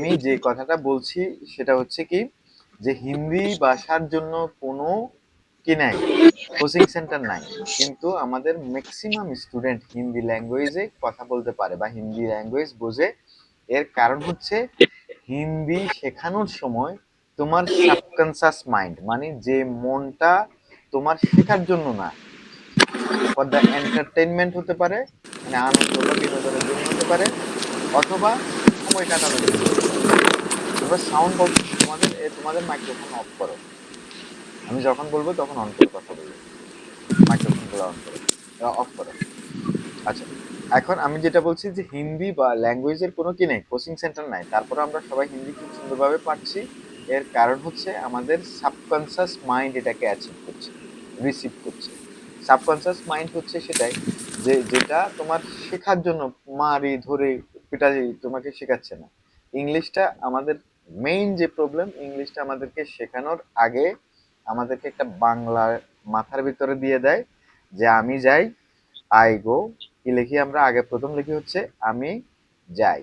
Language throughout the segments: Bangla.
আমি যে কথাটা বলছি সেটা হচ্ছে কি, যে হিন্দি ভাষার জন্য কোনো কি নাই, কোচিং সেন্টার নাই, কিন্তু আমাদের ম্যাক্সিমাম স্টুডেন্ট হিন্দি ল্যাঙ্গুয়েজে কথা বলতে পারে বা হিন্দি ল্যাঙ্গুয়েজ বোঝে। এর কারণ হচ্ছে হিন্দি শেখানোর সময় তোমার সাবকনসাস মাইন্ড, মানে যে মনটা তোমার শেখার জন্য না, ফর দ্য এন্টারটেনমেন্ট হতে পারে, মানে আনন্দ বা বিনোদনের জন্য হতে পারে, অথবা সময় কাটানোর জন্য হতে পারে। তোমরা সাউন্ড বক্স, তোমাদের মাইক্রোফোন অফ করো। আমি যখন বলবো তখন অন করে কথা বলবো। মাইক্রোফোন গুলো অন করো, অফ করো। আচ্ছা, এখন আমি যেটা বলছি যে হিন্দি বা ল্যাঙ্গুয়েজের কোনো কি নেই, কোচিং সেন্টার নাই, তারপরে আমরা সবাই হিন্দি খুব সুন্দরভাবে পাচ্ছি। এর কারণ হচ্ছে আমাদের সাবকনসিয়াস মাইন্ড এটাকে অ্যাচিভ করছে, রিসিভ করছে। সাবকনসিয়াস মাইন্ড হচ্ছে সেটাই, যে যেটা তোমার শেখার জন্য মারি ধরে পিটারি তোমাকে শেখাচ্ছে না। ইংলিশটা আমাদের মেইন যে প্রবলেম, ইংলিশটা আমাদেরকে শেখানোর আগে আমাদেরকে একটা বাংলা মাথার ভিতরে দিয়ে দেয় যে আমি যাই, আই গো। কি লিখি আমরা? আগে প্রথম লিখি হচ্ছে আমি যাই,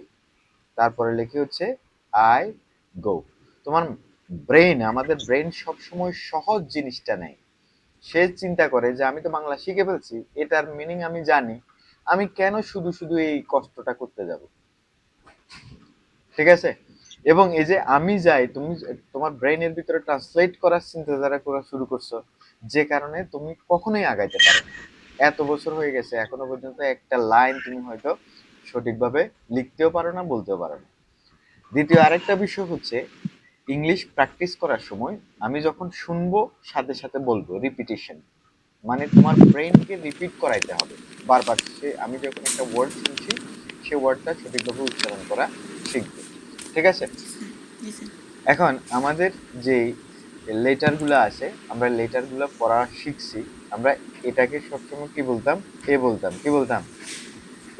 তারপরে লিখি হচ্ছে আই গো। তোমার ব্রেন, আমাদের ব্রেন সবসময় সহজ জিনিসটা নেয়। সে চিন্তা করে যে আমি তো বাংলা শিখে ফেলছি, এটার মিনিং আমি জানি, আমি কেন শুধু শুধু এই কষ্টটা করতে যাব। ঠিক আছে? এবং এই যে আমি যাই, তুমি তোমার ব্রেইনের ভিতরে ট্রান্সলেট করার চিন্তাধারা করা শুরু করছো, যে কারণে তুমি কখনোই আগাইতে পারো না। এত বছর হয়ে গেছে, এখনো পর্যন্ত একটা লাইন তুমি হয়তো সঠিকভাবে লিখতেও পারো না, বলতেও পারো না। দ্বিতীয় আরেকটা বিষয় হচ্ছে, ইংলিশ প্র্যাকটিস করার সময় আমি যখন শুনবো সাথে সাথে বলবো, রিপিটিশন, মানে তোমার ব্রেইনকে রিপিট করাইতে হবে বারবার। সে আমি যখন একটা ওয়ার্ড শুনছি, সে ওয়ার্ডটা সঠিকভাবে উচ্চারণ করা শিখবে। ঠিক আছে? জি স্যার। এখন আমাদের যে লেটার গুলা আছে, আমরা লেটার গুলা পড়া শিখছি। আমরা এটাকে সবসময় কি বলতাম? এ বলতাম। কি বলতাম?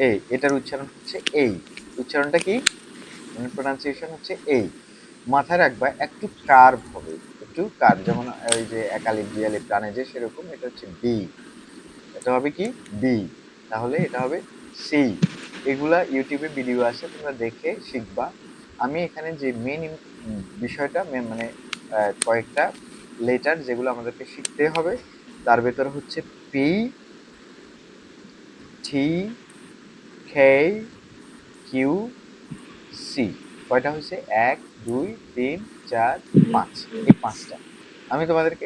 এ। এটার উচ্চারণ হচ্ছে এই। উচ্চারণটা কি? মানে প্রোনাউন্সিয়েশন হচ্ছে এই। মাথায় রাখবা একটু কার্ভ হবে, একটু কার্ভ, যেমন ওই যে একালিপ বিয়ালিপ টানে যে সেরকম। এটা হচ্ছে বি, এটা হবে কি? বি। তাহলে এটা হবে সি। এগুলা ইউটিউবে ভিডিও আছে, তোমরা দেখে শিখবা। আমি এখানে যে মেন বিষয়টা, মানে কয়েকটা লেটার যেগুলো আমাদেরকে শিখতে হবে, তার ভেতরে হচ্ছে P, T, K, Q, C. কয়টা হয়েছে? ১, ২, ৩, ৪, ৫। এই পাঁচটা আমি তোমাদেরকে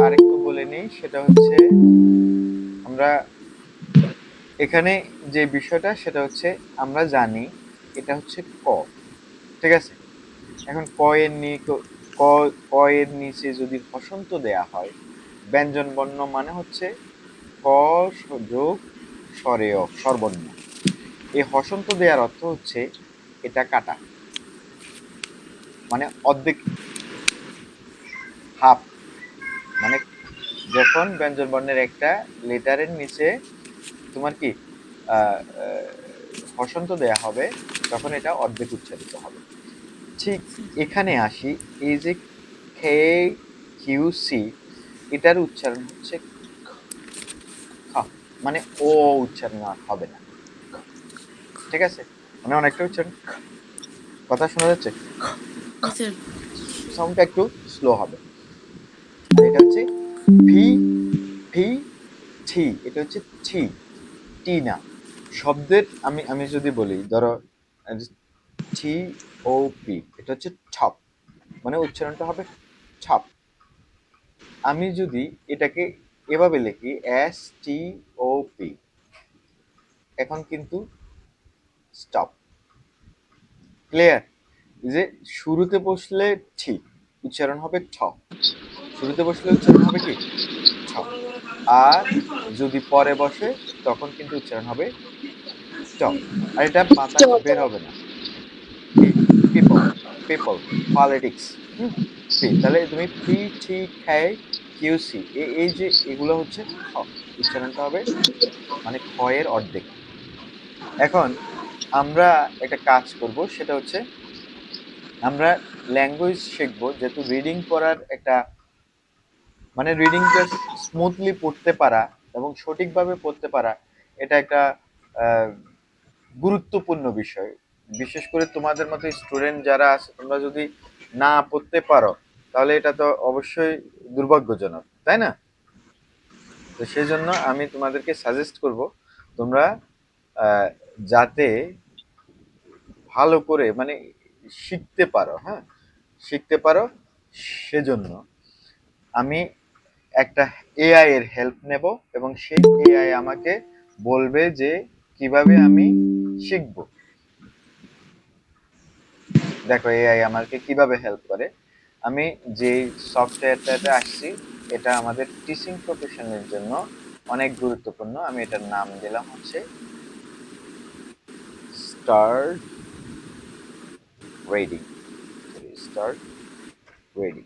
আরেকটু বলে নেই। সেটা হচ্ছে আমরা এখানে যে বিষয়টা, সেটা হচ্ছে আমরা জানি এটা হচ্ছে ক। ঠিক আছে? এখন ক এর ক, ক এর নিচে যদি হসন্ত দেয়া হয়, ব্যঞ্জন বর্ণ মানে হচ্ছে ক যোগ স্বরেয় স্বরবর্ণ। এই হসন্ত দেওয়ার অর্থ হচ্ছে এটা কাটা, মানে অর্ধেক, হাফ। মানে যখন ব্যঞ্জন বর্ণের একটা লেটারের নিচে তোমার কি আহ, আহ, হসন্ত দেয়া হবে, তখন এটা অর্ধেক উচ্চারিত হবে। ঠিক এখানে আসি, এই যে কে, কিউ, সি, এটার উচ্চারণ হচ্ছে খ, মানে ও উচ্চারণ আর হবে না। ঠিক আছে? মানে অনেকটা উচ্চারণ কথা শোনা যাচ্ছে, জি স্যার। সাউন্ডটা একটু স্লো হবে। এটা হচ্ছে ভি, ভি, টি। এটা হচ্ছে টি, টি না। শব্দের আমি আমি যদি বলি, ধরো টি ও পি, এটা হচ্ছে টপ, মানে উচ্চারণটা হবে টপ। আমি যদি এটাকে এভাবে লিখি, এস টি ও পি, এখন কিন্তু স্টপ। ক্লিয়ার? যে শুরুতে বসলে ঠিক উচ্চারণ হবে ঠ, শুরুতে বসলে উচ্চারণ হবে কি? ঠ। আর যদি পরে বসে, তখন কিন্তু উচ্চারণ হবে ট। আর এটা বাতাস বের হবে না। P, people, people, politics. হুম, পি। তাহলে তুমি P, T, K, Q, C, এই যে এগুলো হচ্ছে খ, উচ্চারণটা হবে মানে খ এর অর্ধেক। এখন আমরা একটা কাজ করব, সেটা হচ্ছে আমরা ল্যাঙ্গুয়েজ শিখবো, যেহেতু রিডিং পড়ার একটা, মানে রিডিংটা স্মুথলি পড়তে পারা এবং সঠিকভাবে পড়তে পারা, এটা একটা আহ, গুরুত্বপূর্ণ বিষয়। বিশেষ করে তোমাদের মতো স্টুডেন্ট যারা আছে, তোমরা যদি না পড়তে পারো তাহলে এটা তো অবশ্যই দুর্ভাগ্যজনক, তাই না? তো সেই জন্য আমি তোমাদেরকে সাজেস্ট করব তোমরা যাতে ভালো করে মানে শিখতে পারো, হ্যাঁ, শিখতে পারো, সেজন্য আমি একটা এআই এর হেল্প নেব এবং সেই এআই আমাকে বলবে যে কিভাবে আমি শিখব। দেখো এআই আমাকে কিভাবে হেল্প করে। আমি যে সফটওয়্যারটাতে আসছি এটা আমাদের টিচিং প্রফেশনের জন্য অনেক গুরুত্বপূর্ণ। আমি এটার নাম দিলাম হচ্ছে স্টার্ট রিডিং। Start reading.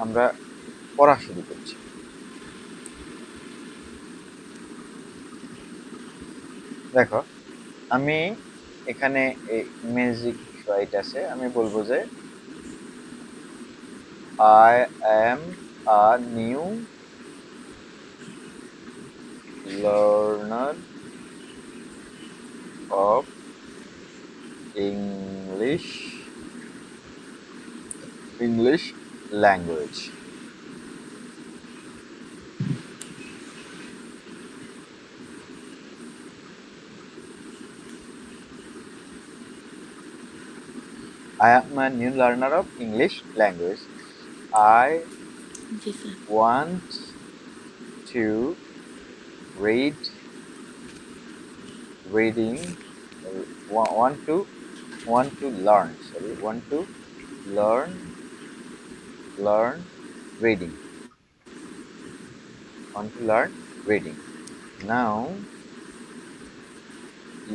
আমরা পড়া শুরু করছি। দেখো আমি এখানে ম্যাজিক রাইট আছে, আমি বলবো যে I am a new learner of English language. I am a new learner of English language. I G sir. want to read reading want to learn, sorry, want to learn reading, want to learn reading. Now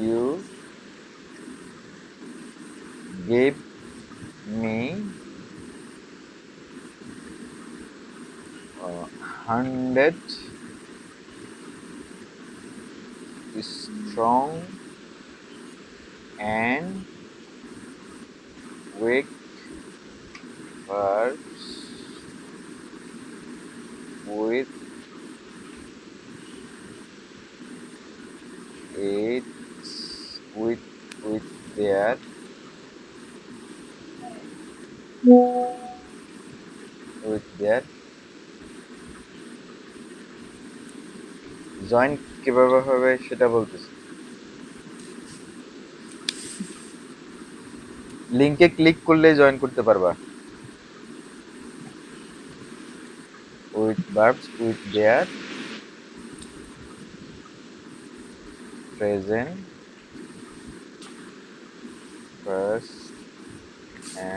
you give me 100 strong and weak verbs with it with their join কিভাবে হবে সেটা বলতেছি। লিংকে ক্লিক করলে জয়েন করতে পারবা। With verbs with their present first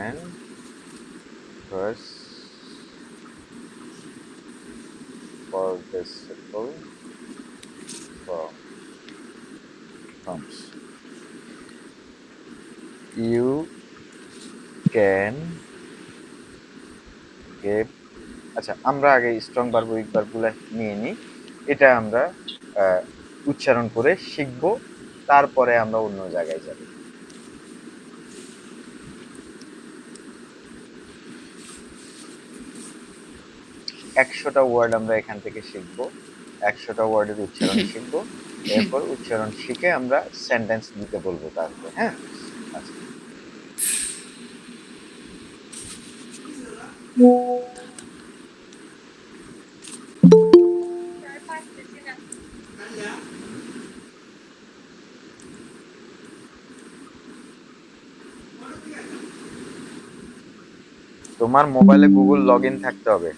and first participle forms. You can give, আচ্ছা আমরা আগে স্ট্রং ভার্ব উইক ভার্বগুলো নিয়ে নিই, এটা আমরা উচ্চারণ করে শিখব, তারপরে আমরা অন্য জায়গায় যাব। 100টা ওয়ার্ড আমরা এখান থেকে শিখব, 100টা ওয়ার্ডের উচ্চারণ শিখব, এরপর উচ্চারণ শিখে আমরা সেন্টেন্স দিতে বলবো তারপরে, হ্যাঁ। আচ্ছা তোমার মোবাইলে গুগল লগইন থাকতে হবে।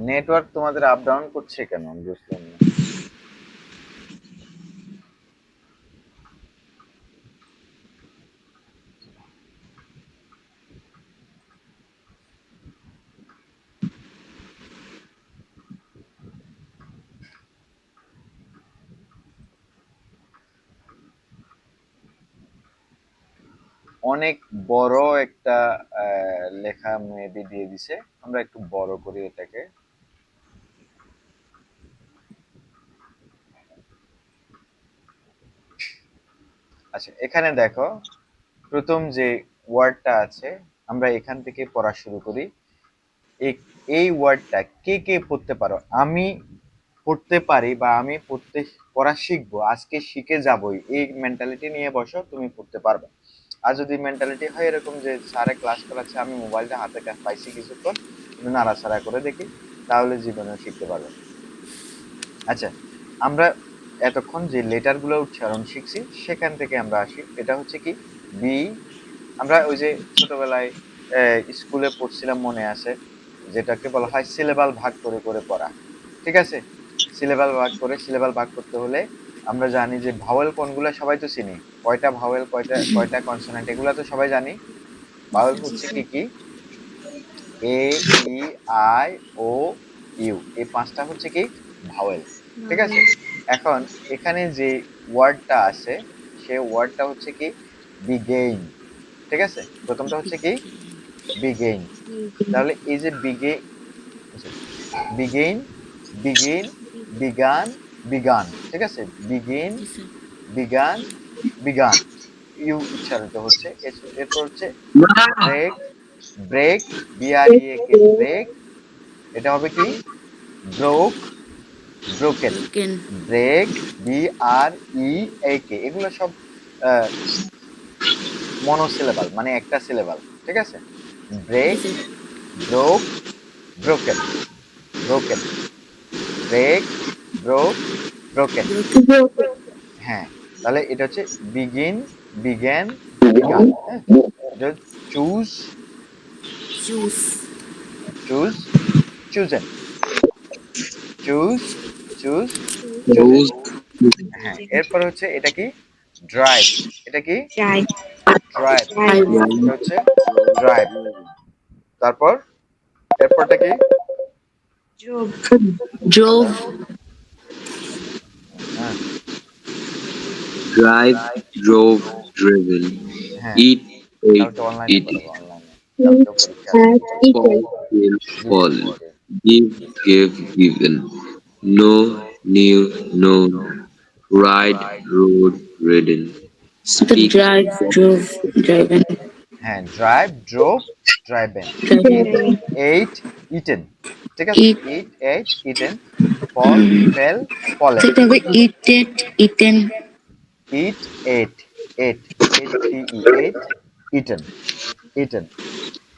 নেটওয়ার্ক তোমাদের আপ ডাউন করছে কেন আমি বুঝলাম না। অনেক বড় একটা লেখা মেবি দিয়ে দিছে, আমরা একটু বড় করি এটাকে। আচ্ছা, এখানে দেখো প্রথম যে ওয়ার্ডটা আছে আমরা এখান থেকে পড়া শুরু করি। এই ওয়ার্ডটা কে কে পড়তে পারো? আমি পড়তে পারি বা আমি পড়া শিখবো, আজকে শিখে যাবই, এই মেন্টালিটি নিয়ে বসো, তুমি পড়তে পারবে। আর যদি মেন্টালিটি হয় এরকম যে স্যারে ক্লাস করাচ্ছে, আমি মোবাইলটা হাতে পাইছি কিছুক্ষণ, একটু নাড়াচাড়া করে দেখি, তাহলে জীবনে শিখতে পারবে। আচ্ছা, আমরা এতক্ষণ যে লেটার গুলো উচ্চারণ শিখছি সেখান থেকে আমরা আসি। এটা হচ্ছে কি বি। আমরা ওই যে ছোটবেলায় স্কুলে পড়ছিলাম, মনে আছে, যেটাকে বলা হয় সিলেবাল ভাগ করে করে পড়া। ঠিক আছে, সিলেবাল ভাগ করতে হলে আমরা জানি যে ভাওয়েল কোনগুলো, সবাই তো চিনি, কয়টা ভাওয়েল, কয়টা কয়টা কনসোনেন্ট, এগুলো তো সবাই জানি। ভাওয়েল হচ্ছে কি কি, এ, ই, আই, ও, ইউ, এই পাঁচটা হচ্ছে কি ভাওয়েল। ঠিক আছে, এখন এখানে যে ওয়ার্ডটা আছে সেই ওয়ার্ডটা হচ্ছে কি বিগেইন। ঠিক আছে, প্রথমটা হচ্ছে কি বিগেইন। তাহলে এই যে বিগেইন, বিগিন, বিগান, বিগান। ঠিক আছে, বিগিন, জি স্যার। বিগান, বিগান, ইউ উচ্চারিত হচ্ছে। এরপর হচ্ছে ব্রেক, ব্রেক, বিআরইএকে ব্রেক, এটা হবে কি broke, broken. Broken. Break, B R E A K, এগুলো সব মনোসিলেবাল, মানে একটা সিলেবাল। ঠিক আছে, জি break, sir. Broke, broken, broken, break, broke, broken. Broken. হ্যাঁ, তাহলে এটা হচ্ছে বিগিন, বিজ্ঞান, বিগান। হ্যাঁ, এটা choose, chose. Choose, chosen, choose, choose, chosen. হ্যাঁ, এরপর হচ্ছে এটা কি ড্রাইভ, এটা কি ড্রাইভ, ফাইভ। এটা হচ্ছে ড্রাইভ। তারপর এরপরটা কি বলো? ড্রোভ। হ্যাঁ, Drive, drove, driven. হ্যাঁ, Eat, ate, কালকে অনলাইনে eaten. পড়াবো, অনলাইনে, কালকেও পরীক্ষা আছে, Fall, fail, GK fall. GK. Give, give, given. Know, knew, known. Ride, rode, ridden. The Speak, drive, drove, driven. হ্যাঁ, drive, drove, driven. Eat, Driven. Ate, eaten. ঠিক আছে, Eat. Eat, ate, eaten. Fall, fell, fallen. সেটা হবে eaten, eaten. Eat, ate, ate, ate, ate, eaten, eaten.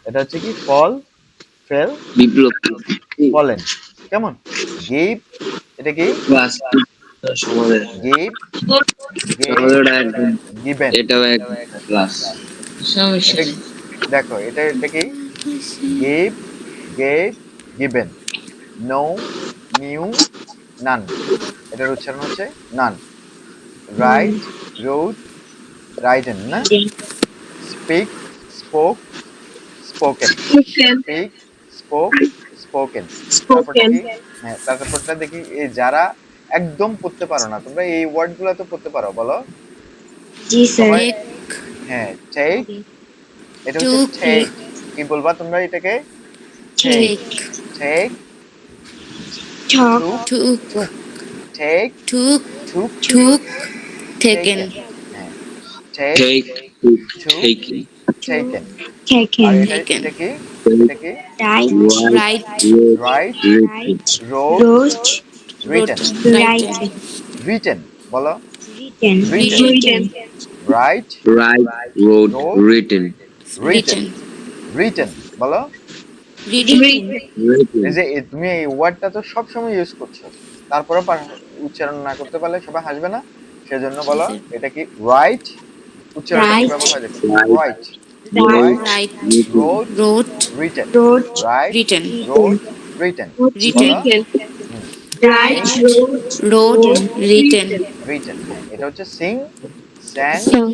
এটা হচ্ছে কি ফল, ফেল, বিপ্লব ফলেন। কেমন গিভ, এটা কি ক্লাস সমাধান গিভ, গেভ, আমাদের একদম গিভেন। এটাও একটা ক্লাস সমস্যা এটা নেই দেখো, এটা কি give, gave, given. Know, knew, known, এটার উচ্চারণ হচ্ছে নান। রাইট, রোড, রাইটেন না। Speak, spoke, spoken. Speak, spoke, spoken. তারপরটা কি, হ্যাঁ তারপরটা দেখি, এই যারা একদম পড়তে পারো না তোমরা, এই ওয়ার্ড গুলো তো পড়তে পারো, বলো সবাই। Take, হ্যাঁ, টেক, এটা হচ্ছে took, টেক। কি বলবা তোমরা এটাকে? টেক, take, টেক, টুক, took, টুক, টেক, took, টুক, took, taken. টেকেন। হ্যাঁ, টেক, take টুক, taking টেকেন। আর এটা Taken. এটা কি, take এটা কি right Right, road write, written wrote, written. wrote, written, written বলো, written. written, write, right road wrote, written written, written, written বলো। written. এই written যে তুমি এই ওয়ার্ডটা তো সব সময় ইউজ করছো, তারপরে উচ্চারণ না করতে পারলে সবাই হাসবে না, সেজন্য জি বলো স্যার। এটা কি রাইট। উচ্চারণটা Right, কিভাবে হয় দেখো, right write, road write, right, written wrote, wrote, written, write, written, wrote, written বলো। written, hmm, sing, right, wrote, written. Written. হ্যাঁ, এটা হচ্ছে সিং, স্যাং, Sang,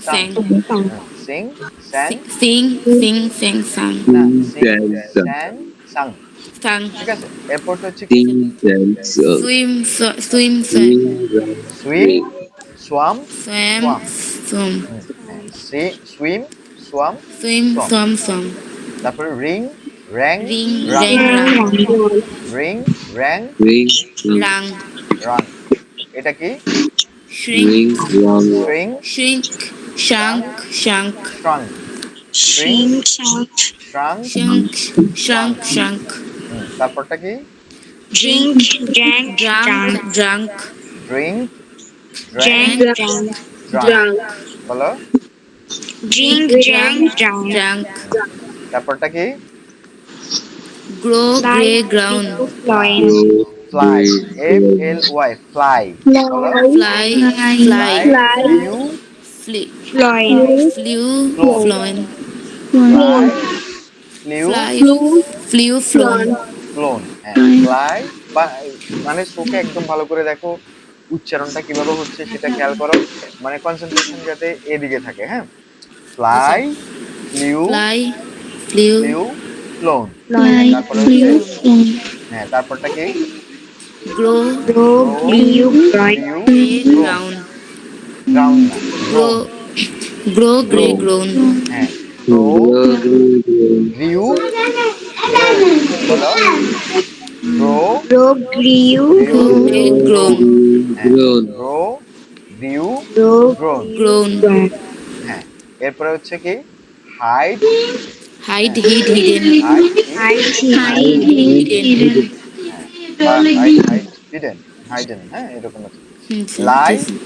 সাং। sang. Singh, স্যাং, Sing, sang, sang. না, sing Singh, and song স্যাং, Tsang. Sang. ঠিক আছে, এরপরটা হচ্ছে কি sing and song Swim, swim, swim. swing and swim, swing swamp, Swam, swamp. swam. হ্যাঁ, swim, swamp, Swim, swamp. swam, swam. তারপরে রিং র্যাং ring, রাং, rang, rang, ring rang ring, rang, রাং। এটা কি? shrink, ring, run, শ্রিং shrink, শ্রাং shank, shank, শ্রাঙ্ক, শ্রিং শ্রাং shank, শ্রাঙ্ক। shank, shank, তারপরটা কি? drink, drunk, drunk, drink drank drank, drank. বলো। drink, drunk, drunk, তারপরটা কি? grow, grey, ground, go, fly, F go, L Y, fly. বলো। fly, fly, fly flew flew, flown, flown, fly flew fly, flew, flown, flown. হ্যাঁ, ফ্লাই বা মানে চোখে একদম ভালো করে দেখো উচ্চারণটা কিভাবে হচ্ছে সেটা খেয়াল করো, মানে কনসেন্ট্রেশন যাতে এদিকে থাকে। হ্যাঁ, জি fly sir, flew fly, flew, flew flown. fly, তারপরে হচ্ছে, flown, হ্যাঁ তারপরটা কি? grow, grow grew, grew grey, grown, ground, ground না grown. grow, grow, grow, grey, grown, হ্যাঁ গ্রো গ্রিউ গ্রোন। বলো। Grow grew grow, grey, grown. grown, হ্যাঁ, গ্রো গ্রিউ গ্রোন। grown, হ্যাঁ, এরপরে হচ্ছে কি? হাইড, hide, হ্যাঁ hid, hidden, হাইড hidden, হ্যাঁ বা হাইড হাইড হিডেন হাইডেন, হ্যাঁ এরকম আছে। স্যার, লাই জি স্যার,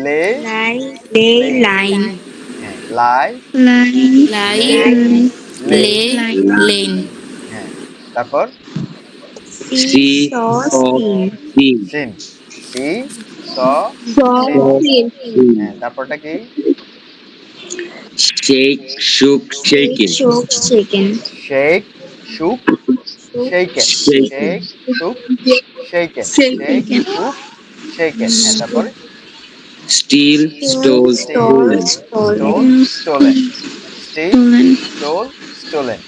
লে লেন, line, হ্যাঁ লাই লে lie, লেন। lay, lane, হ্যাঁ, তারপর see, saw, seen, seen, see saw seen. saw, হ্যাঁ, seen, তারপরটা কি? shake, shook, shaken, shake shook shaken, shaken, shake shook shaken, shake shook shaken. হ্যাঁ, তারপর steal, stole, steal stolen, stole stolen, steal stole stolen.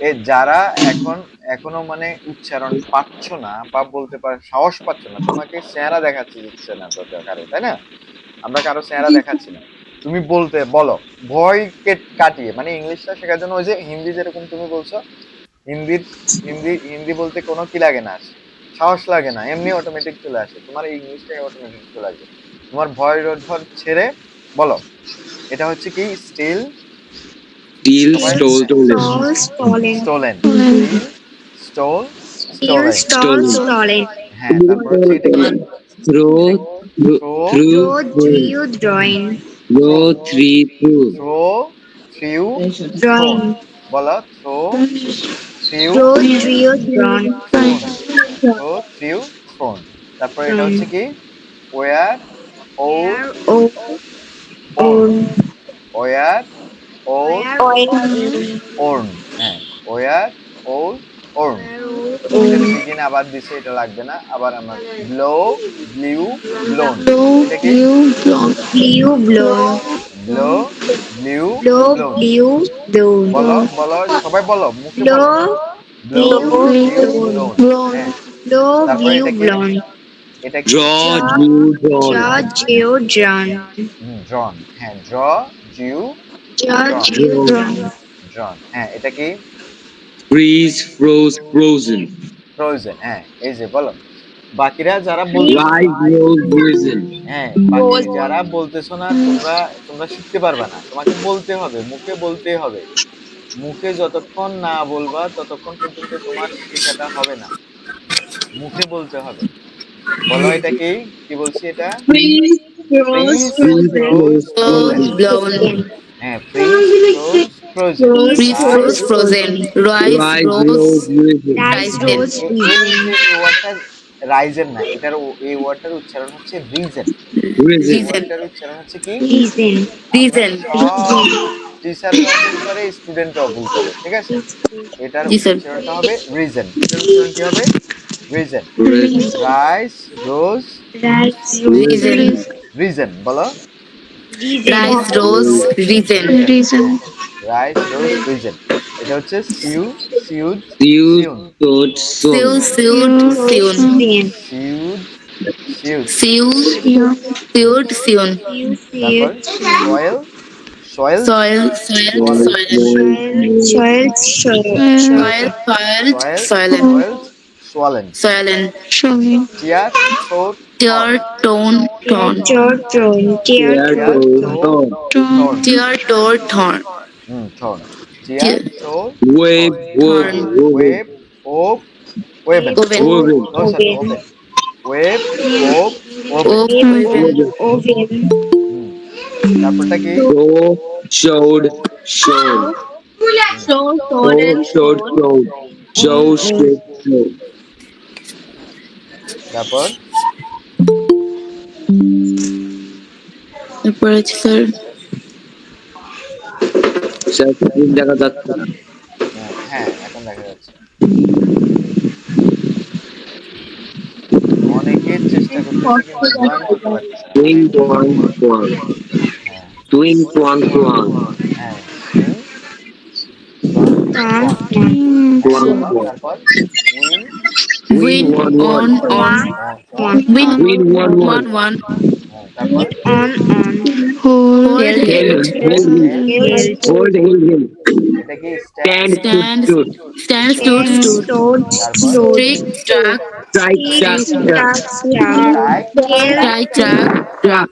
এ যারা এখন এখনো মানে উচ্চারণ পাচ্ছ না বা বলতে পার সাহস পাচ্ছ না, তোমাকে চেহারা দেখাচ্ছে দিচ্ছে না তো কারো, তাই না? আমরা কারো চেহারা দেখাচ্ছি না, তুমি বলতে বলো ভয় কাটিয়ে, মানে ইংলিশটা শেখার জন্য ওই যে হিন্দি যেরকম তুমি বলছো, হিন্দির হিন্দি বলতে কোনো কি লাগে না, সাহস লাগে না, এমনি অটোমেটিক চলে আসে, তোমার এই ইংলিশটাই অটোমেটিক চলে আসবে। তোমার ভয় ধর ছেড়ে বলো। এটা হচ্ছে কি? স্টিল, steal, সবাই stole, stolen, stolen, steal stole stolen. stolen, হ্যাঁ, তারপর হচ্ছে এটা কি? throw, throw through, thrown, throw, thrown, three, through, throw threw thrown. বলো। Throw threw thrown, throw threw thrown. তারপর এটা হচ্ছে কি? Wear wore worn, wear wore worn. হ্যাঁ, ওয়ার ওর ওর্ন। এটার বিগিন আবার দিছে, এটা লাগবে না। আবার আমার ব্লো ব্লিউ ব্লোন। এটা কি? Blow blew blown. বলো বলো সবাই বলো, মুখে বলো। Blow blew blown. হ্যাঁ, তারপর এটা কি? এটা কি? draw, drew, drawn, ড্রন। হ্যাঁ, ড্র জিউ ড্রন, drawn, ড্রন। হ্যাঁ, এটা কি? freeze, froze, frozen, frozen. হ্যাঁ, এই যে বলো। বাকিরা যারা বলতেছো না, rise, rose, risen, হ্যাঁ বাকি যারা বলতেছো না, তোমরা তোমরা শিখতে পারবে না, তোমাকে বলতে হবে, মুখে বলতে হবে। মুখে যতক্ষণ না বলবা ততক্ষণ পর্যন্ত তোমার শেখাটা হবে না, মুখে বলতে হবে। বলো, এটা কি? কি বলছি এটা? Fridge freeze, froze froze, frozen. close, frozen, blown, হ্যাঁ, fridge froze frozen. freeze, rice, froze, frozen, rise, rise, rose, rose, risen, risen, এই যে এই ওয়ার্ডটা রাইজেন না, এটার এই ওয়ার্ডটার উচ্চারণ হচ্ছে রিজেন। এই risen, reason, ওয়ার্ডটার উচ্চারণ হচ্ছে কি? আমরা reason, সব টিচাররাও ভুল করে, স্টুডেন্টরাও ভুল করে, ঠিক আছে? এটার জি স্যার, উচ্চারণটা হবে রিজন। এটার উচ্চারণ কি হবে? Risen. risen, rise rose reason, risen, risen. বলো। rise, rose, reason, risen. হ্যাঁ, রাইস রোজ রিজন। এটা হচ্ছে sew sewed sealed, sewn, stored, sown, sew, sewed, sewn, sewed sewed. sew, sewed, sewn, তারপর soil soiled, soiled, swollen, soiled, soilen, soiled, swollen, soilen, tear, tore, torn, tear, torn, Tear tear, to tore, torn. torn, tear, torn, torn, tear, tear, tore, Wave, torn, wove, torn, woven. wave, op, woven, oven, Woven. oh sorry, oven, wave, op, oven, oven, Woven. হুম, তারপরটা কি? Show, showed, shown. হুম, Show, showed, shown. Show, showed, shown. তারপর এরপর আছে স্যার স্যার স্ক্রিন দেখা যাচ্ছে না। হ্যাঁ এখন দেখা যাচ্ছে। অনেকে চেষ্টা করতেছে কিন্তু জয়েন করতে পারতেছে না, Swing, অনেক swan, swan. হ্যাঁ Swing, swan, swan. হ্যাঁ সুইং সন সন হ্যাঁ Swan, বলো swan. তারপর win Win, win one, one. on on win Win, one, one. one হ্যাঁ তারপর hold Held, held held him. Held Hold, held him. এটা কি stand Stand, stood, stand stood. stood তারপর strict struck Strike, struck, struck. Strike struck strike struck Struck,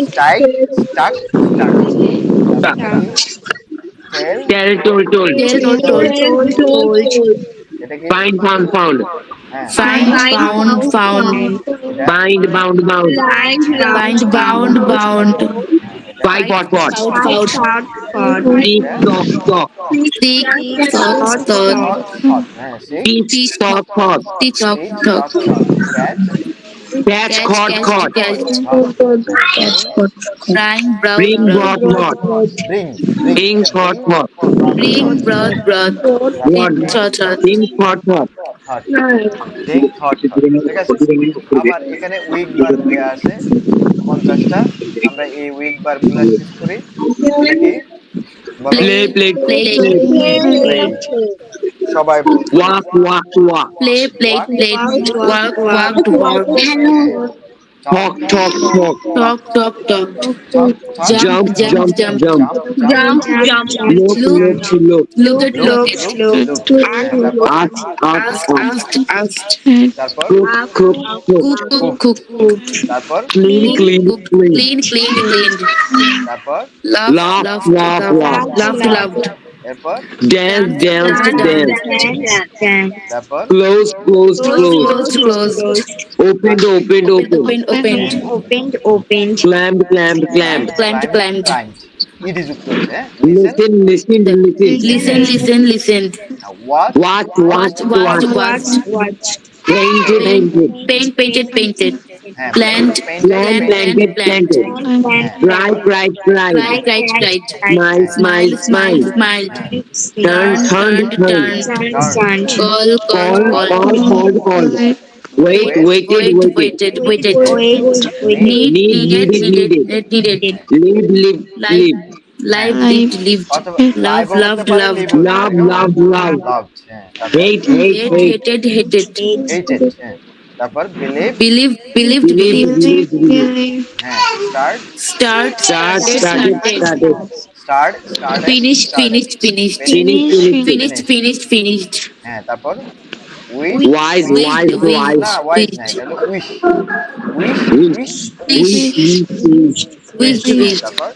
strike struck struck struck. তারপরটা কি? Tell Tell, told, told. Told told এটা কি? Find, found, found. হ্যাঁ find found এটা Bind, bound, bound. bind bound হ্যাঁ এটা Fight, fought, fought. shout Seek, এটা talk, talk. seek thought thought thought হ্যাঁ seek Teach, teach talk, talk. Speech talk talk catch Catch, caught, caught. Caught হ্যাঁ swing rhyme Bring, brought, brought. Bring bring Ink, এটা thought, bring thought. bring broth What? thought Ink, thought, thought. Thought bring thought thought ঠিক আছে। আবার এখানে উইক বার দেয়া আছে 50টা, আমরা এই উইক বার গুলা শেষ করি। এটা কি বলো? Play, play, play play. Play সবাই বলবে Walk, walk, walk. Walk walked হ্যাঁ টক Talk, talk, talk. talked টক টক jump Jump, jump, jump. Jump Look, look look, look. Look look look হ্যাঁ তারপর Ask, ask, ask. asked তারপর Cook, cook, cook. cook তারপর Clean, clean, clean. cleaned তারপর Laugh, laugh, laugh. laughed এরপর Dance, dance, dance. তারপর Close, close, close. closed Opened, opened, opened. opened Clamped, clamped, clamped. climbed climbed ED যুক্ত হচ্ছে হ্যাঁ listen Listen, listen, listen. listened watch Watch, watch watch, watch. watched Painted, painted. painted হ্যাঁ plant Plant, planted, planted. হ্যাঁ Cry, cry, cry. cried Smile, smile, smile. smiled হ্যাঁ Turn, turned, turned. Turn call Call, call, called, called. Wait, Wait, waited, waited. waited need needed Live, live, life live. life lived অথবা লাইভ হতে পারে loved লিভ হতে Love, পারে কেমন love, love. লাভড হ্যাঁ তারপর Hate, hate, hate. hated hated হ্যাঁ তারপর বিলিভ believed হ্যাঁ start Start, started, started. Started finished Finish, finish. finished হ্যাঁ তারপর উইশ Wise, wise, না wise. ওয়াইজ না এটা হলো wish wish Wish, wish wish, wish, wish. wished তারপর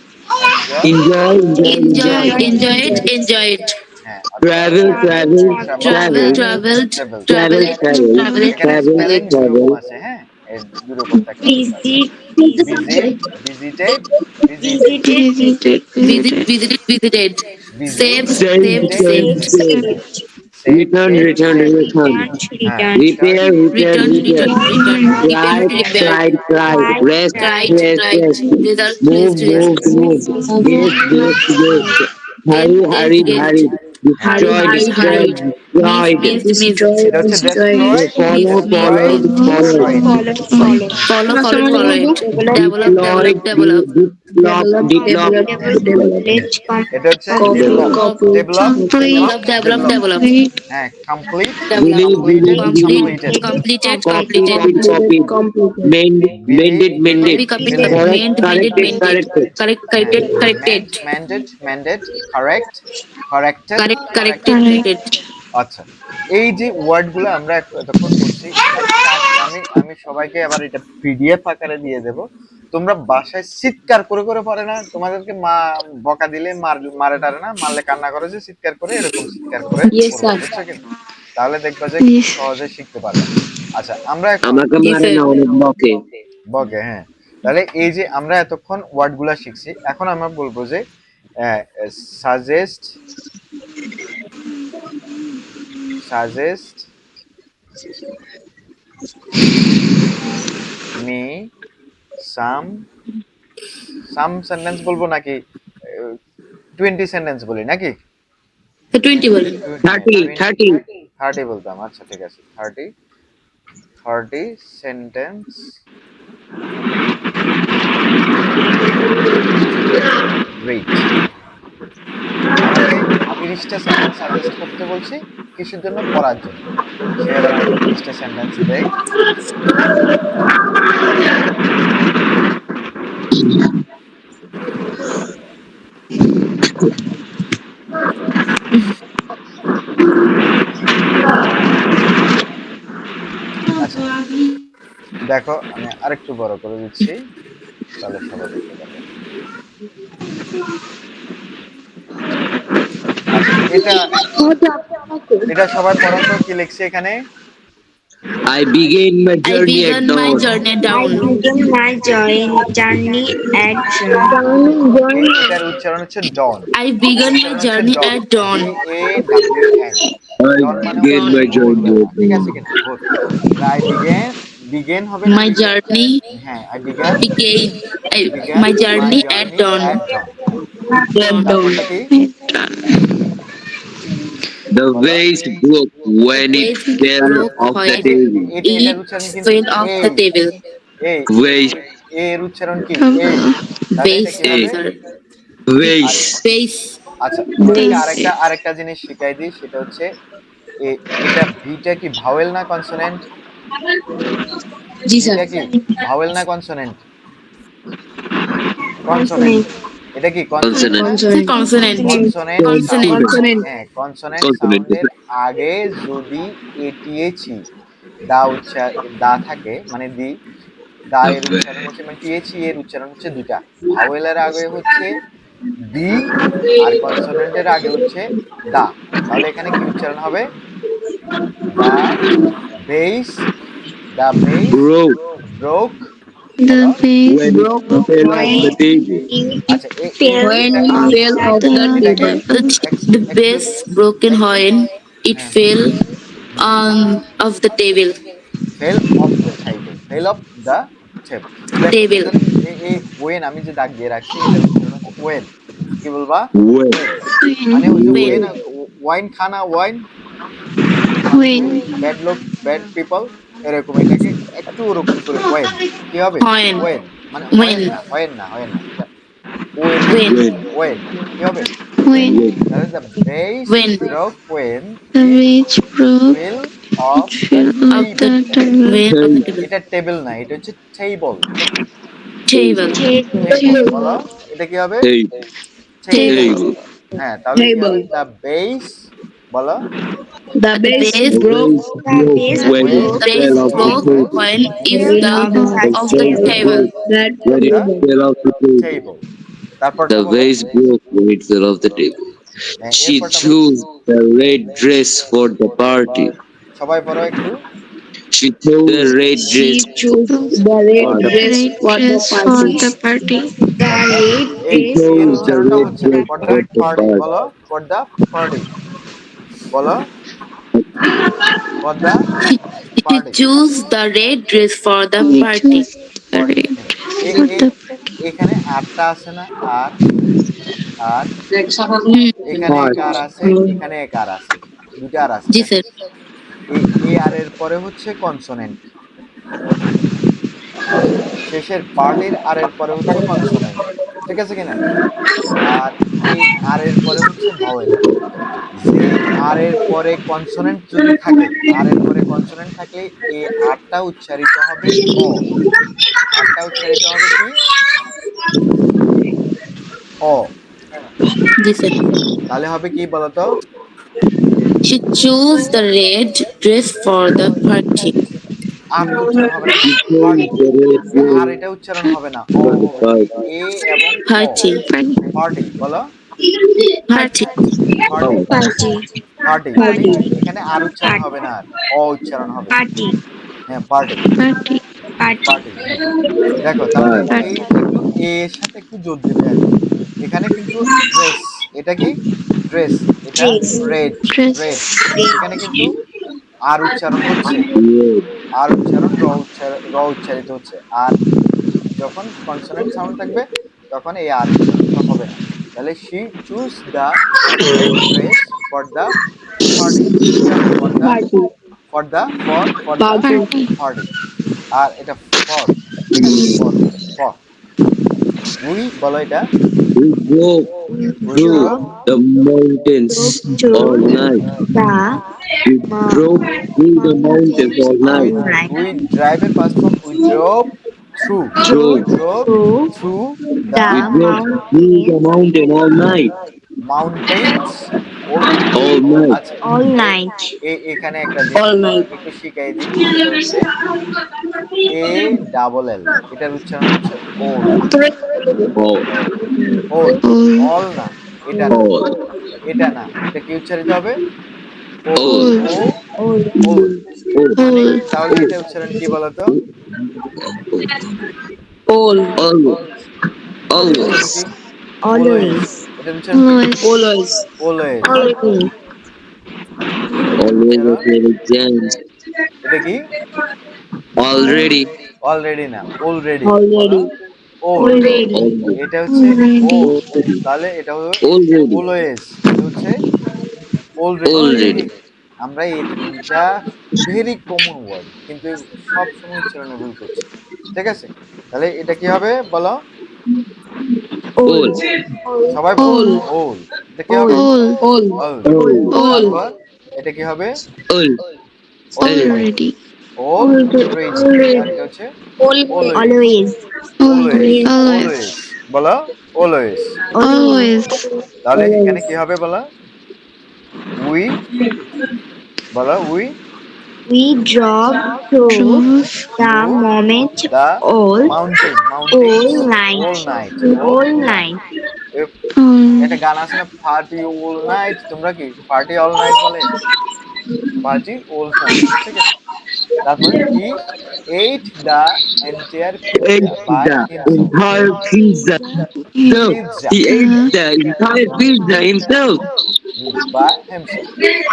enjoy Enjoy, enjoy, enjoy. enjoy it হ্যাঁ অথবা Travel, travel, travel. traveled Travel, travel. এখানে Travel, স্পেলিং দুই travel. রকম আছে হ্যাঁ এই দুই রকম থাকতে পারে visit visited visit visited visit Saved, saved, visited saved. Save Return, save return, save return. হ্যাঁ Repair, repair, repair. Cried, repaired cried, cried. Rest, rest, rest. result Move, move, move. Guess, guess, guess. Hurry, hurried, hurried. Destroy, destroy, destroyed. এটা হচ্ছে destroy Follow, destroyed followed, followed. Destroyed follow it develop Deployed, develop develop, এটা হচ্ছে cooperate, develop, cooperate, develop, Develop, develop, develop, develop. develop. হ্যাঁ, complete, Develop. Completed, Complete, completed. completed, copied, completed. copied, believe, mended, Copy, copied, believe, made, mended, corrected, mended. corrected. Correct, হ্যাঁ, corrected, corrected. Mend, mended, mended, correct, corrected, Correct, corrected, corrected. corrected. আচ্ছা, এই যে ওয়ার্ডগুলো আমরা এতক্ষণ বলছি, একটা আমি সবাইকে আবার এটা পিডিএফ আকারে দিয়ে দেব। তোমরা বাসায় চিৎকার করে করে পড়ে না, তোমাদেরকে মা বকা দিলে মারে টারে না, মারলে কান্না করে যে চিৎকার করে, এরকম চিৎকার করে Yes, পড়বা, sir. বুঝছো কিনা? তাহলে দেখবা যে খুব সহজে শিখতে পারবা। আচ্ছা, আমরা এখন আমাকে Yes, মারে sir. না, অনেক বকে। বকে, হ্যাঁ। তাহলে এই যে আমরা এতক্ষণ ওয়ার্ড গুলা শিখছি, এখন আমরা বলবো যে সাজেস্ট, সাজেস্ট মি সাম, সাম সেন্টেন্স বলবো নাকি 20 সেন্টেন্স বলি নাকি? The 20 বলেন। 30, 30, 30 বলতাম, আচ্ছা ঠিক আছে, 30 সেন্টেন্স রেট। আমাকে 30টা সেন্টেন্স সাজেস্ট করতে বলছি, কিসের জন্য? পড়ার জন্য। সে এবার আমাকে 30টা সেন্টেন্স দেয়। আচ্ছা, দেখো আমি আরেকটু বড় করে দিচ্ছি, তাহলে সবাই দেখতে পারবে। আচ্ছা, এটা এটা সবাই পড়ো তো, কি লিখছে এখানে? I began my I journey at began my dawn. journey I down. began my journey at এটার উচ্চারণ হচ্ছে ডন। I began my উচ্চারণ হচ্ছে journey Don, at dawn. DAWN। I ডন মানে হচ্ছে began Dawn. my journey ভোরবেলা, at ঠিক dawn. আছে কিনা? ভোর। তাহলে আই বিগেন, বিগেন হবে না My বিগেন? journey হ্যাঁ, I began, began. Began My my journey at journey dawn. At dawn. Dawn. তারপরটা কি The বলো? vase broke when it Wave fell broke off the when table. এটার it উচ্চারণ কিন্তু fell off এই, the table. এই Vase, এর উচ্চারণ কি? এই। তাহলে এটা Base, কি হবে? sir. আর vase, Base. আচ্ছা, তোমাদেরকে আরেকটা জিনিস শিখাই দিই, সেটা হচ্ছে এটা ভিটা কি ভাওয়েল না কনসোনেন্ট? জি স্যার। ভিটা কি ভাওয়েল না কনসোনেন্ট? কনসোনেন্ট। এটা কি কনসোনেন্ট consonant, না? Sir, consonant. Consonant sound, Consonant. হ্যাঁ, কনসোনেন্ট consonant. সাউন্ডের আগে যদি এটিএছি দা থাকে, মানে দি, দা এর উচ্চারণ হচ্ছে, মানে টিএচই এর উচ্চারণ হচ্ছে দুটা। ভাওয়েলের আগে হচ্ছে দি, আর কনসোনেন্টের আগে হচ্ছে দা। তাহলে এখানে কি উচ্চারণ হবে? দা বেস, দা বেস Broke ব্রোক, বলো। when it fell off the table. আচ্ছা, When এটা it fell off the এটাকে table. The একটু, base broken when it হ্যাঁ, fell on of the table. Fail off the table, fail off the table. দেখো Table. এখানে এই ওয়েন আমি যে দাগ দিয়ে রাখছি, এটার উচ্চারণ হচ্ছে ওয়েন। কি বলবা? when, when. মানে ওই যে When. ওয়েন, ওয়াইন খানা, ওয়াইন ব্যাড লোক, ব্যাড পিপল, এরকম এটাকে একটু ওরকম করে ওয়েন। কি হবে? When. ওয়েন, মানে When. ওয়েন না, ওয়েন না, ওয়েন না, এটা ওয়েন হবে, When. when, when. কি হবে? when, তাহলে the base When. Broke when the it which broke fell off the of table. the table. When of the table. এটা টেবিল না, এটা হচ্ছে টেবল। এটা কি? Table. টেবল, বলো। এটা কি হবে? table, table. Table. table. হ্যাঁ, তাহলে কি হবে? দ্য বেস, বলো। The base The vase broke when When it the fell base off the broke table. when if the The of the vase table. broke when it the fell off the table. table। তারপরটা The বলো। vase broke when it fell off the table. She এরপরটা বলো। chose the red dress for the party. সবাই পড়ো একটু। She chose the red dress for the Party. এই এর chose the উচ্চারণটা red হচ্ছে না, dress for the for the party, party. বলো। ফর দ্য পার্টি, বলো। For the She party. choose the red dress for the party. এখানে আরটা আছে না? আর, আর এখানে Hmm. এক আর আছে, এখানে এক আর আছে, দুটা আর আছে, জি দেখো। স্যার। এই আর এর পরে হচ্ছে কনসোনেন্ট, শেষের পার্টির আর এর পরে হচ্ছে কনসোনেন্ট। ঠিক আছে কিনা? আর এই আর এর পরে হচ্ছে ভাওয়েল। যে আর এর পরে কনসোনেন্ট যদি থাকে, আর এর পরে কনসোনেন্ট থাকলে এই আরটা উচ্চারিত হবে অ। আরটা উচ্চারিত হবে কি? অ। জি স্যার। তাহলে হবে কি বলতো? She chose the red dress for the party. আর তো উচ্চারণ হবে না, পার্টি। Because the red আর rose এটা উচ্চারণ হবে না, অ for the হবে। party. এ এবং অ। Party. পার্টি বলো। Party. Party Party. পার্টি মানে Party. এখানে আর উচ্চারণ হবে না, আর অ উচ্চারণ হবে। Party. হ্যাঁ, পার্টি Party. Party. পার্টি। হ্যাঁ, দেখো তাহলে Party. এই একটু এর সাথে একটু জোর দেবে আর কি। এখানে কিন্তু ড্রেস, এটা কি ড্রেস, এটা Dress. Red, Dress. Red. Red. এখানে কিন্তু আর উচ্চারণ হচ্ছে, Red. আর উচ্চারণ র উচ্চারিত হচ্ছে। আর যখন কনসোনেন্ট সাউন্ড থাকবে তখন এই আর উচ্চারণটা হবে না। তাহলে she choose the red dress for the party. কি হবে? For the, for the, for the Party. Party. আর এটা ফর, এটা ফর হবে, ফর। উই বলো এটা। We drove we through ড্রভ the mountains all To night. the We drove through the mountains mountains all all night. night. We ড্রাইভের past form we drove through. We Drove. Drove To through the We the drove through the mountains mountain all night. Mountains all. All night. আচ্ছা, all এই night. এখানে একটা জিনিস তোমাদেরকে একটু শিখাই দিই, সেটা হচ্ছে এ ডাবল এল, এটার উচ্চারণ হচ্ছে ওল। All. ওল, All. অল না, এটা না, All. এটা না, এটা কি উচ্চারিত হবে? ওল। All. ও All. ওল। All. মানে তাহলে এটা উচ্চারণ কি বলতো? Always. এটার উচ্চারণ Always. কি? অলওয়েজ। Always. এটার উচ্চারণ কি? Always. অলওয়েজ। Always. এটার Always উচ্চারণ at exams. এটা কি? Already. অলরেডি না, অলরেডি বলো। Already. ওল। Already. Already. এটা হচ্ছে ও। Already. তাহলে এটা হবে Already. অলওয়েজ, এটা হচ্ছে অলরেডি। Already. আমরা এই তিনটা ভেরি কমন ওয়ার্ড, কিন্তু সব সময় উচ্চারণে ভুল করছি। ঠিক আছে, তাহলে এটা কি হবে বলো? All. All. সবাই বলো All. ওল। এটা কি হবে? All. অল। All. তারপর এটা কি হবে? All. অলরেডি। Already. অলরেডি। আর এটা হচ্ছে always. Always. Always, Always. Always বলো, অলওয়েজ। Always. তাহলে এখানে কি হবে বলো? উই বলো, we We drove through the through moment the all mountain, mountains all all night. Night, All all night. night. একটা গান আছে না, পার্টি অল নাইট, তোমরা কি পার্টি অল নাইট বলে? পার্টি অল নাইট, ঠিক আছে। তারপরে he ate the entire Ate pizza by the himself. entire pizza himself. Pizza He ate the entire pizza himself. By himself.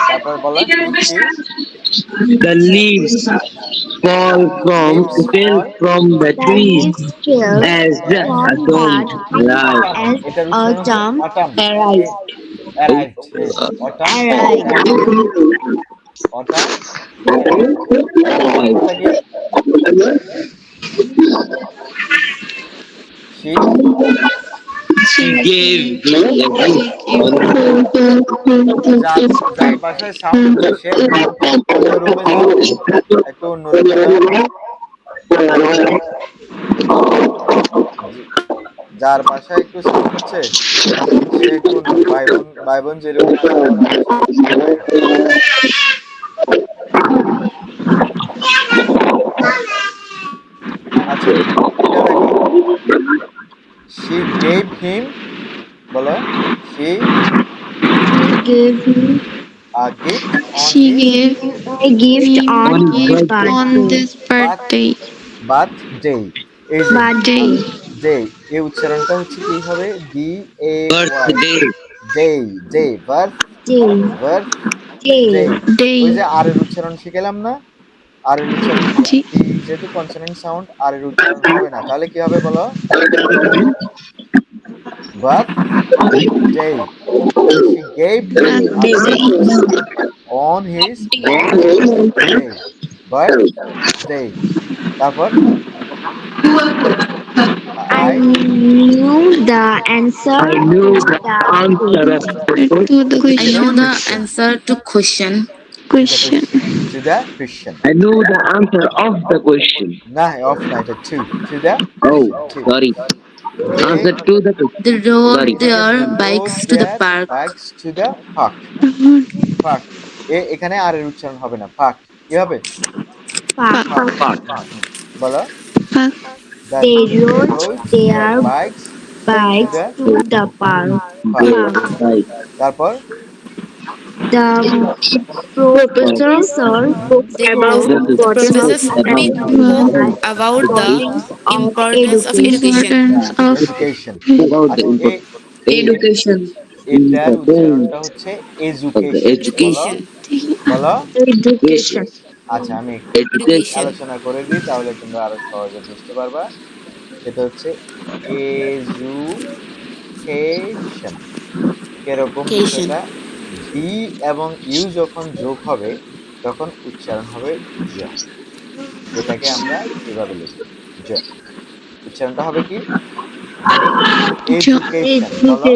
তারপর বলো he The leaves leaves fell fall from the The trees leaves fell as the as from autumn the tree arrived. Autumn. as এটার উচ্চারণ হচ্ছে autumn অটাম। arrived. অ্যারাইভড, হ্যাঁ, autumn Arrived. Arrived. Autumn arrived. তারপর পরেরটা কি? She She gave me a gift on যার যার বাসায় সাউন্ড হচ্ছে সে অন্য রুমে যাও, একটু অন্য রুমে যাও। যার বাসায় একটু সাউন্ড হচ্ছে সে একটু অন্য, ভাই বোন যে রুমে আছে অন্য বাসায় যাও। হ্যাঁ, আচ্ছা, এটা দেখো, শি গেভ হিম বলো, she She gave him gift on She his gave a gift him on his his gift birthday. on birthday. this birthday. Birthday. এই যে Birthday. ডে, এই উচ্চারণটা হচ্ছে কি হবে? D A Y, Birthday. Day. Day birth, Day. Birth day. Day. ওই যে Day. আর এর উচ্চারণ শিখেলাম না, আর এর উচ্চারণ কি? জি। ই যেহেতু কনসোনেন্ট সাউন্ড, আর এর উচ্চারণ হবে না, তাহলে কি হবে বলো? Birthday. তাহলে she gave him a Birthday. Gift on his birthday, birthday. তারপর I knew the answer I knew to the the answer of question. the To the I Is it a know the question? answer to question. To the question. To the question. I knew the answer of the question. Nah, off night two. To the Oh, question. Two. sorry. They Answer to the question. They rode Sorry. their rode bikes to the their park. bikes to the park. Park এখানে আর এর উচ্চারণ হবে না, পার্ক কি হবে? Park. Part. বলো, that They they rode rode their their bikes to bikes the to the park. park. Right. তারপর The Right. professor They This spoke is the spoke professors about spoke the about the importance of importance of education. education. Education. about the আচ্ছা education এটার importance উচ্চারণটা হচ্ছে of the এডুকেশন। বলো, Education. বলো। education. আচ্ছা আমি একটু Education. আলোচনা করে দিই, তাহলে তোমরা আরো সহজে বুঝতে পারবা। সেটা হচ্ছে এজুকেশন। কিরকম Education. বিষয়টা? ভি এবং ইউ যখন যোগ হবে তখন উচ্চারণ হবে জ, যেটাকে আমরা এভাবে লিখব জ। উচ্চারণটা হবে কি? এডুকেশন। বলো,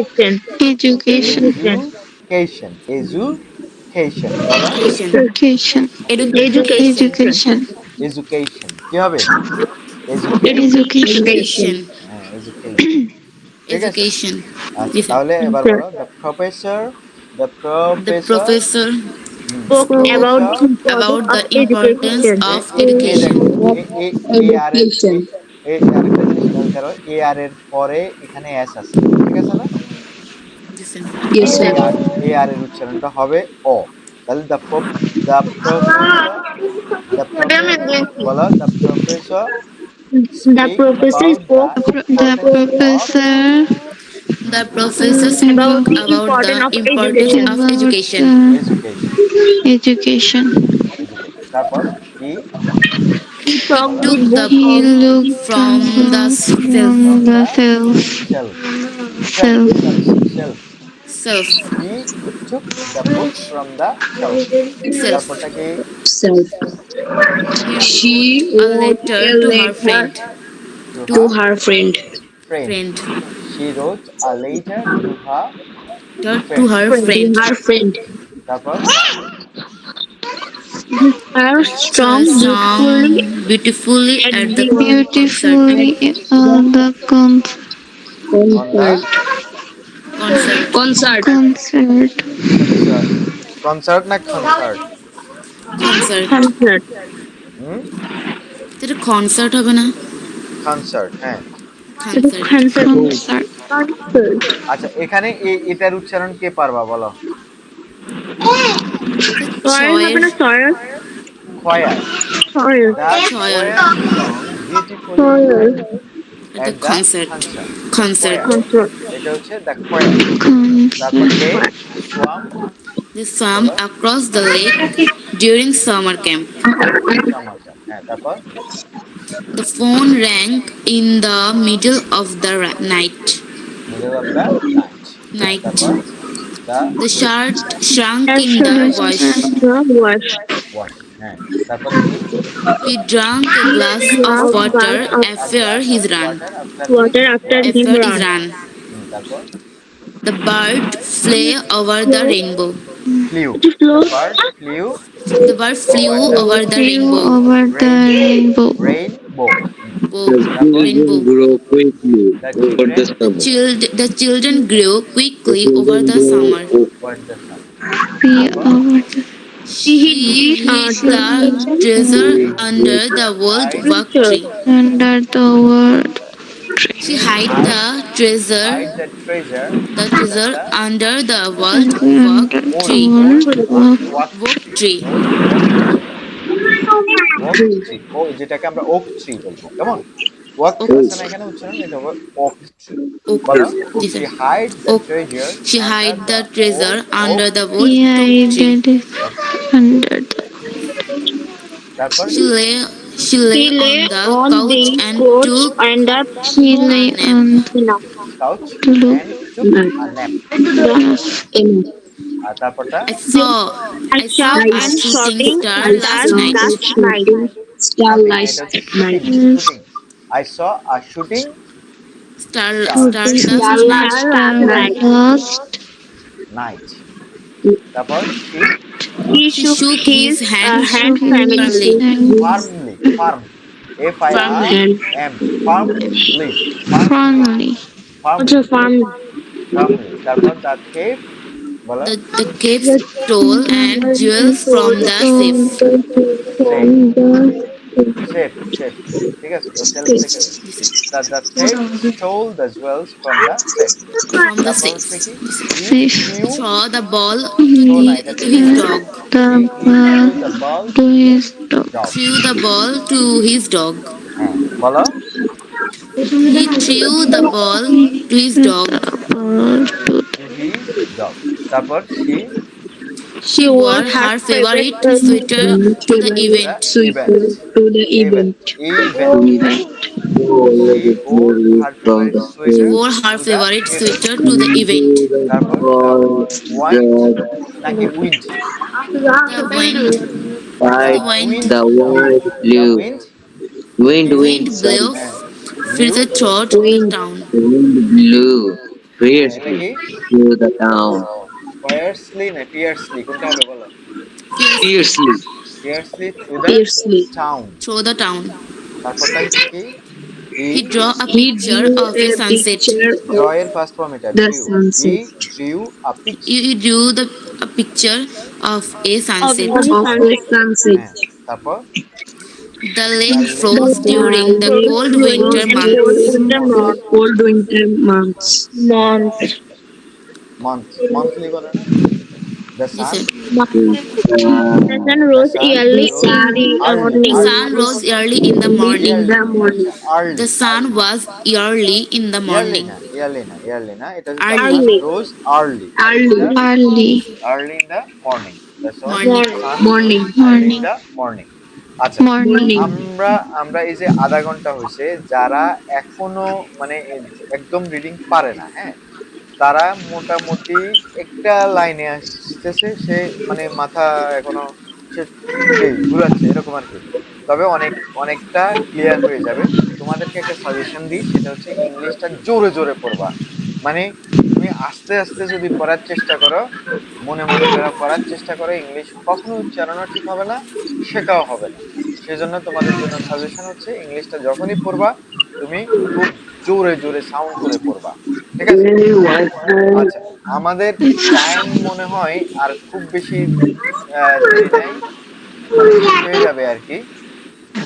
এজুকেশন। এজুকেশন। বলো, Education. Education. এজুকেশন। কি হবে? এজুকেশন। Education. হ্যাঁ, এজুকেশন। ঠিক আছে। Education. আচ্ছা Yes, sir. তাহলে এবার বলো, the The professor professor spoke professor about the importance A of A A education. দেখো, এ এ এ আর এর আরেকটা জিনিস খেয়াল করো, এ আর এর পরে এখানে এস আছে, ঠিক আছে না? Listen. এ আর এর উচ্চারণটা হবে অ। তাহলে দ্য প্রফেসর দ্য বলো, the professor The speak professor about the spoke importance of The professor spoke about the about the importance of importance education. of education. Education. Education. তারপর কি? He He took the took book the from book from the shelf. From the shelf. Shelf. Self. He took the book from the shelf. Self. তারপরটা কি? Self. He wrote She a wrote a letter to her letter friend. To to her her friend. friend. Friend. She wrote a letter to her To friend. her To friend. her friend. তারপর her Her strong beautifully song beautifully at at the the concert. On the on the concert. Concert. Concert. concert. Concert না কনসার্ট? Concert. concert. হুম, যেটা কনসার্ট হবে না? কনসার্ট। হ্যাঁ। কনসার্ট। Oh, Concert. আচ্ছা এখানে এটার উচ্চারণ কে পারবা বলো? Soil হবে ছয়ের না soil? choir. Soil. The ছয়ার choir song beautifully Soil. The at the concert. concert. Concert. choir, Concert. এটা হচ্ছে the choir। তারপর they swam, They swam বলো, across the lake during summer camp. during summer camp। হ্যাঁ, তারপর The phone rang in the middle of the night. middle of the night। হ্যাঁ, Night. তারপর the The shirt shrunk in the wash. The wash. wash। হ্যাঁ, তারপরে কি? He drank a glass of Of glass water of a after glass of his run. water after his water after run। his After his run. run. তারপর The bird flew over the rainbow. flew, It is the slow. bird flew The bird over flew the over the rainbow. rainbow। Bow. the তারপর children Rainbow. grow quickly the over children the summer. The children grew The quickly over children the summer. grow over the summer। তারপর She hid She hid the treasure she under the old hide work tree. She she hid hide she treasure hide the under treasure the under the old work old tree. oak tree, Tree. old oak tree. tree, ও যেটাকে আমরা ওক ট্রি বলবো, কেমন? ওয়াক Oh, আছে না এখানে উচ্চারণ, এটা হবে ওক ট্রি। Oak. বলো, Yes, she sir. hide the Oak. treasure She under hid the the old treasure oak under the old oak tree. তারপর She lay she He lay lay on the on couch the and couch took and the a nap. couch and took a nap। enough. আর তারপরটা I saw I saw shot a and shooting shooting star I last stars saw night. a last night. shooting shooting না, starlight এটা হচ্ছে at shooting. night. Shooting. I saw a shooting start the night. Starlight. Night. তারপর she He She shook shook his his hand hand family. firmly. Firmly, firm, F I R Firmly. M, firmly, firmly, Also firmly, farm. Firmly. তারপর দ্য থিফ, বলো, The thief stole and jewels from the safe. Safe, safe, safe, ঠিক আছে, তো সেলফ লিখে দেবে। Listen. The thief stole the jewels from the safe. From the তারপর safe. হচ্ছে কি, Listen. He threw, Throw the ball throw না, এটা to ঠিক his না, dog. He threw the ball to dog. Threw the ball to his dog. হ্যাঁ, বলো, He threw the ball to his dog. To his dog. তারপর she She wore her favorite sweater to the to the event. Event, event, event, she wore her favourite She sweater wore her to the favorite event. sweater to the event. তারপর দ্য ওয়াইন্ড নাকি wind, The wind, the wind, wind, the wind, wind blew হ্যাঁ, blew, Firza throughout the town. হ্যাঁ, এটা কি ফায়ারসলি না ফিয়ার্সলি, কোনটা হবে বলো, Fiercely fiercely through the town. through the town. তারপরটা হচ্ছে কি, he He drew a picture of a sunset. Draw এর ফার্স্ট ফর্ম এটা, drew, he drew a picture, He drew a picture of a sunset. হ্যাঁ, তারপর The the lake lake froze during the cold winter months. Month, monthly বলে না, the sun, Listen. The sun the rose sun early rose in the early, The morning. sun rose early in the morning. Yearly, আচ্ছা The early, sun was early in the yearly morning. না, ইয়ারলি না, ইয়ারলি না, এটা হচ্ছে Early. Sun rose early in the, early in the morning, the Morning. Sun rose early in the morning. আচ্ছা, আমরা আমরা এই যে আধা ঘন্টা হয়েছে, যারা এখনো মানে একদম রিডিং পারে না, হ্যাঁ, তারা মোটামুটি একটা লাইনে আসতেছে, সে মানে মাথা এখনো সে ঘুরাচ্ছে এরকম আর কি, তবে অনেকটা ক্লিয়ার হয়ে যাবে। তোমাদেরকে একটা সাজেশন দিই, সেটা হচ্ছে ইংলিশটা জোরে জোরে পড়বা। মানে তুমি আস্তে আস্তে যদি পড়ার চেষ্টা করো, মনে মনে করে পড়ার চেষ্টা করো, ইংলিশ কখনো উচ্চারণও ঠিক হবে না, শেখাও হবে না। সেজন্য তোমাদের জন্য সাজেশন হচ্ছে, ইংলিশটা যখনই পড়বা তুমি খুব জোরে জোরে সাউন্ড করে পড়বা, ঠিক আছে? আচ্ছা, আমাদের টাইম মনে হয় আর খুব বেশি দেরি নাই, মানে শেষ হয়ে যাবে আর কি।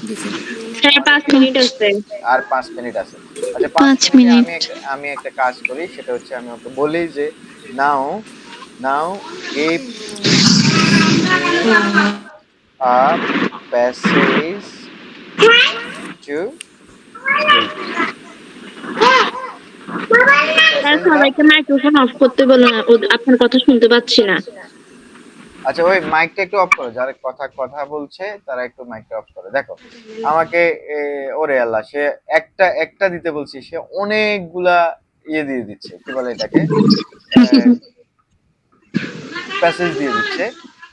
Listen. আমাদের 5 মিনিট আছে। আর 5 মিনিট আছে। আচ্ছা, 5 মিনিটে আমি একটা কাজ করি, সেটা হচ্ছে আমি ওকে বলি যে now now give me a passage to read. Sir সবাইকে মাইক্রোফোন অফ করতে বলুন, আপনার কথা শুনতে পাচ্ছি না। আচ্ছা, ওই মাইকটা একটু অফ করো, যারা কথা কথা বলছে তারা একটু মাইকটা অফ করো। দেখো আমাকে ওরে আল্লাহ, সে একটা একটা দিতে বলছি, সে অনেকগুলা ইয়ে দিয়ে দিচ্ছে, কি বলে এটাকে, প্যাসেজ দিয়ে দিচ্ছে।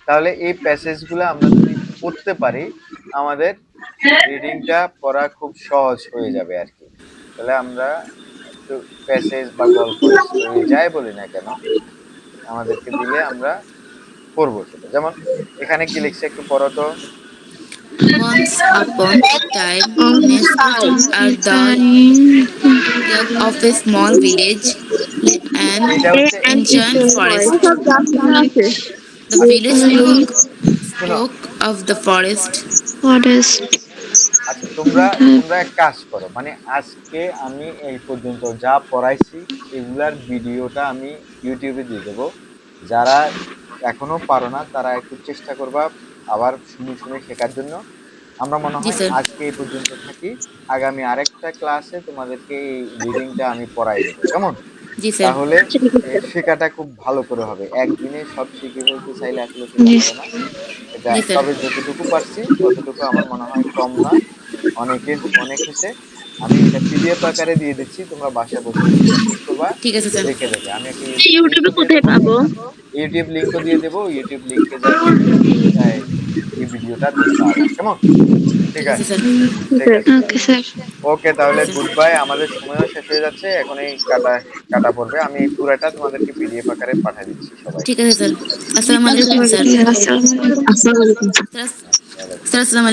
তাহলে এই প্যাসেজগুলো আমরা যদি পড়তে পারি, আমাদের রিডিংটা পড়া খুব সহজ হয়ে যাবে আর কি। তাহলে আমরা একটু প্যাসেজ বা গল্প, স্টোরি যাই বলি না কেন, আমাদেরকে দিলে আমরা পড়বো সেটা। যেমন এখানে কি লিখছে একটু পড়ো তো। Once upon a time, nestled at the edge of a small village, lay an এটা হচ্ছে ancient forest. আছে। The village শোনো, spoke of the forest. আচ্ছা তোমরা তোমরা এক কাজ করো, মানে আজকে আমি এই পর্যন্ত যা পড়াইছি এগুলার ভিডিওটা আমি ইউটিউবে দিয়ে দেবো। যারা এখনো পারো না তারা একটু চেষ্টা করবা আবার শুনে শুনে শেখার জন্য। আমরা মনে জি হয় স্যার। আজকে এই পর্যন্ত থাকি, আগামী আরেকটা ক্লাসে তোমাদেরকে এই রিডিংটা আমি পড়াই দেবো, কেমন? জি স্যার। তাহলে শেখাটা খুব ভালো করে হবে। একদিনে সব শিখে ফেলতে চাইলে আসলে সেটা হবে না। এটা জি স্যার। তবে যতটুকু পারছি ততটুকু আমার মনে হয় কম না, অনেক হয়েছে। আমি এটা পিডিএফ আকারে দিয়ে দিচ্ছি, তোমরা বাসায় বসে বসে প্র্যাকটিস করবা, ঠিক আছে স্যার। দেখে দেখে। আমি একটা ইউটিউবে লিঙ্কও দিয়ে কোথায় দেবো, পাবো? ইউটিউব লিঙ্কও দিয়ে দেবো, ইউটিউব লিঙ্কে যাই তুমি এই ভিডিওটা দেখবা আবার, কেমন? ঠিক ঠিক আছে আছে, স্যার। ঠিক আছে। Okay sir. ওকে, তাহলে আচ্ছা গুড বাই। আমাদের সময়ও শেষ হয়ে যাচ্ছে, এখনই কাটা কাটা পড়বে। আমি এই পুরাটা তোমাদেরকে পিডিএফ আকারে পাঠিয়ে দিচ্ছি ঠিক সবাইকে। আছে স্যার। আসসালামু আলাইকুম স্যার। আসসালামু আলাইকুম। আসসালামু আলাইকুম। স্যার ওয়ালাইকুম স্যার আসসালামু